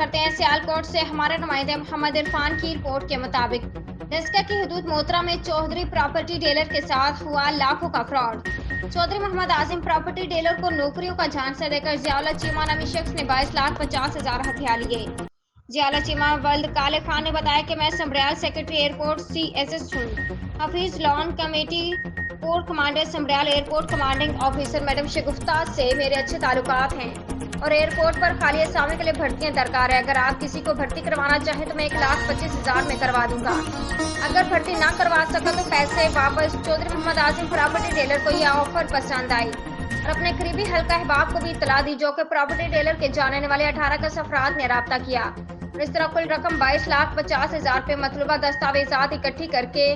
करते हैं सियालकोट से हमारे नुमाइंदे मोहम्मद इरफान की रिपोर्ट के मुताबिक नस्का की हदूद मोतरा में चौधरी प्रॉपर्टी डीलर के साथ हुआ लाखों का फ्रॉड। चौधरी मोहम्मद आजिम प्रॉपर्टी डीलर को नौकरियों का झांसा देकर जियाउल्लाह चीमा नामी शख्स ने 22,50,000 हथिया लिए। जियाउल्लाह चीमा वल्द काले खान ने बताया कि मैं समरियाल सेक्रेटरी एयरपोर्ट CSS हूँ। Hafeez lawn committee core commander समरियाल airport commanding officer madam Shagufta से मेरे अच्छे ताल्लुकात हैं और एयरपोर्ट पर खाली असामी के लिए भर्तियां दरकार है। अगर आप किसी को भर्ती करवाना चाहें तो मैं 1,25,000 में करवा दूंगा। अगर भर्ती ना करवा सका तो पैसे वापस। चौधरी मोहम्मद आजिम प्रॉपर्टी डीलर को यह ऑफर पसंद आई और अपने करीबी हल्का अहबाब को भी इतला दी, जो कि प्रॉपर्टी डीलर के जानने वाले 18 अफराद ने राब्ता किया और इस तरह कुल रकम 22,50,000 रुपये मतलूबा दस्तावेजात इकट्ठी करके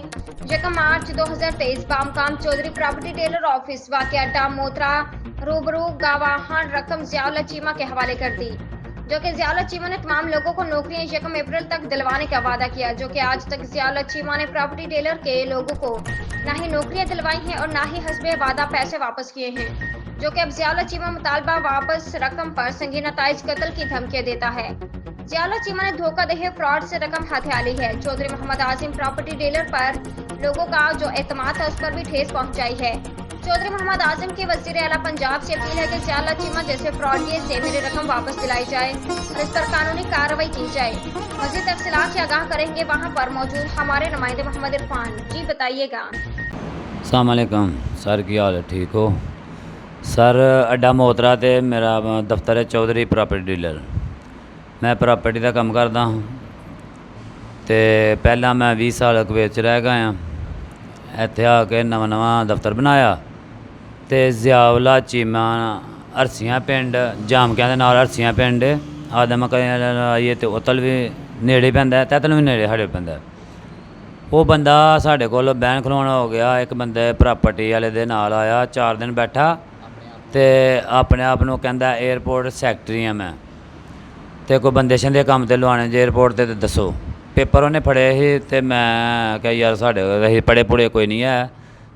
1 मार्च 2023 बामकाम चौधरी प्रॉपर्टी डीलर ऑफिस वाक़या अड्डा मोतरा रूबरू गवाहान रकम जियाउल्लाह चीमा के हवाले कर दी, जो कि जियाउल्लाह चीमा ने तमाम लोगों को नौकरियां 1 अप्रैल तक दिलवाने का वादा किया, जो कि आज तक जियाउल्लाह चीमा ने प्रॉपर्टी डीलर के लोगों को ना ही नौकरियां दिलवाई हैं और ना ही हस्बे वादा पैसे वापस किए हैं, जो कि अब जियाउल्लाह चीमा मुतालबा वापस रकम पर संगीन नताइज कत्ल की धमकियां देता है। जियाउल्लाह चीमा ने धोखाधही फ्रॉड से रकम हथिया ली है। चौधरी मोहम्मद आजिम प्रॉपर्टी डीलर पर लोगों का जो एतमाद था उस पर भी ठेस पहुंचाई है। चौधरी मोहम्मद आजिम के वज़ीर आला पंजाब से अपील है कि जियाउल्लाह चीमा जैसे फ्रॉडिये से मेरी रकम वापस दिलाई जाए और इस पर कानूनी कार्रवाई की जाए। मज़ीद तफसीलात से आगाह करेंगे वहाँ पर मौजूद हमारे नुमाइंदे मोहम्मद इरफान। जी बताइएगा। अस्सलाम वालेकुम सर, की हाल है? ठीक हो सर? अड्डा मोतरा ते मेरा दफ्तर है चौधरी प्रॉपर्टी डीलर। मैं प्रॉपर्टी का काम करता हूँ तो पहला मैं 20 साल कुवैत रह गया, इत्थे आके नवा दफ्तर बनाया तो जियाउल्लाह चीमा हरसियां पिंड जामकियां दे नाल हरसियां पिंड आदम आइए तो उत्तल भी नेड़े पैंदा, तैतल भी नेड़े साढ़े पैंदा। वो बंदा साढ़े कोल बहन खलोना हो गया। एक बंदे प्रॉपर्टी वाले दे नाल आया, 4 दिन बैठा तो अपने आप को कहता एयरपोर्ट सैकटरी हाँ मैं, तो कोई बंदे शंदे काम ते लवाने जे एयरपोर्ट ते दसो। पेपर उन्हें फड़े ही तो मैं क्या यार साढ़े असीं पढ़े पुढ़े कोई नहीं है,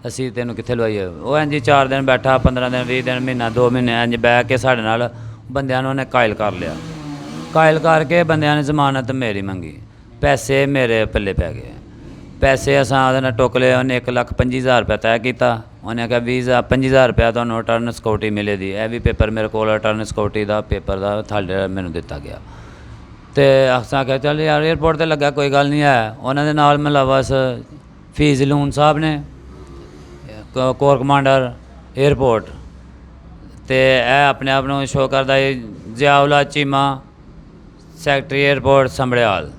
असीं तेनों कित्थे लवाइए। वो इंज 4 दिन बैठा, 15 दिन, 20 दिन, महीना, 2 महीने इंज बह के साढ़े नाल बंदियां नूं उन्हें कायल कर लिया। कायल करके बंदियां ने जमानत मेरी मंगी, पैसे मेरे पल्ले पै गए। पैसे असां उहदे नाल टुक लए। उन्हें 1,25,000 रुपया तय किया। उन्हें आख्या 25,000 रुपया तुहानूं रिटर्न सिक्योरिटी मिले दी। यह भी पेपर मेरे को रिटर्न सिक्योरिटी का पेपर का थल्ले मैनूं दिता गया। तो असां आख्या चल यार एयरपोर्ट ते लग्गा, कोई गल नहीं है। उन्होंने नाल मुलवस फीस लून साहब ने, कोर कमांडर एयरपोर्ट, तो यह अपने आप को शो करता जियाउल्लाह चीमा सैकटरी एयरपोर्ट समरियाल।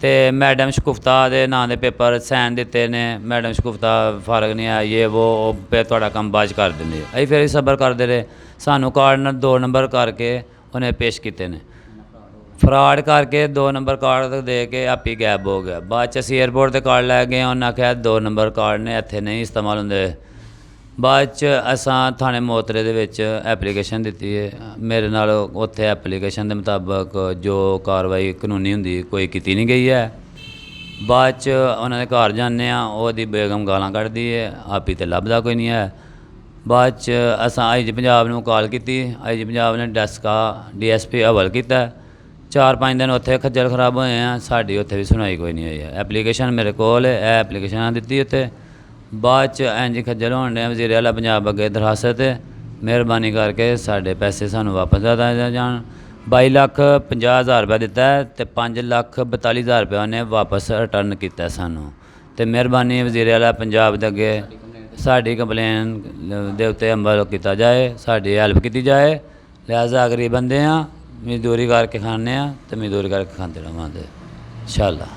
तो मैडम शगुफ्ता के नां के पेपर सैन दिते ने। मैडम शगुफ्ता फारग नहीं है, ये वो फिर थोड़ा काम बाज कर देंगे। असीं फिर सबर करते रहे। सानू कार्ड 2 नंबर करके उन्हें पेश किए ने, फ्रॉड करके 2 नंबर कार्ड दे के आप ही गैब हो गया। बाद असीं एयरपोर्ट ते कार्ड लै गए, उन्हें आख्या 2 नंबर कार्ड ने इत्थे नहीं इस्तेमाल होंदे। बाद असां थाने मोतरे दे विच एप्लीकेशन दित्ती है। मेरे नाल उत्थे एप्लीकेशन के मुताबक जो कार्रवाई कानूनी हुंदी कोई कीती नहीं गई है। बाद उन्होंने घर जाने ओहदी बेगम गालां कढ़दी है, आप ही तो लभदा कोई नहीं है। बाद असां IG पंजाब नूं कॉल की, IG पंजाब ने डेस्का DSP हवल किया। 4-5 दिन उत्थे खज्जल खराब होए हैं, साड़ी उत्थे भी सुनाई कोई नहीं हुई है। एप्लीकेशन मेरे कोल है, एप्लीकेशन दित्ती उत्थे। बाद इंज खज्जल होण डे वज़ीर आला पंजाब अगे दरखास्त है, मेहरबानी करके साढ़े पैसे सानू वापस दिता जान। 22,50,000 रुपया दिता है तो 5,42,000 रुपया उन्हें वापस रिटर्न किया सानू। तो मेहरबानी वज़ीर आला पंजाब दे अगे साड़ी कंप्लेन दे उत्ते अमल किया जाए, साड़ी हैल्प की जाए। लिहाजा गरीब बंदे हाँ, मजदूरी करके खाने तो मजदूरी करके खाते रहांगे इंशाअल्लाह।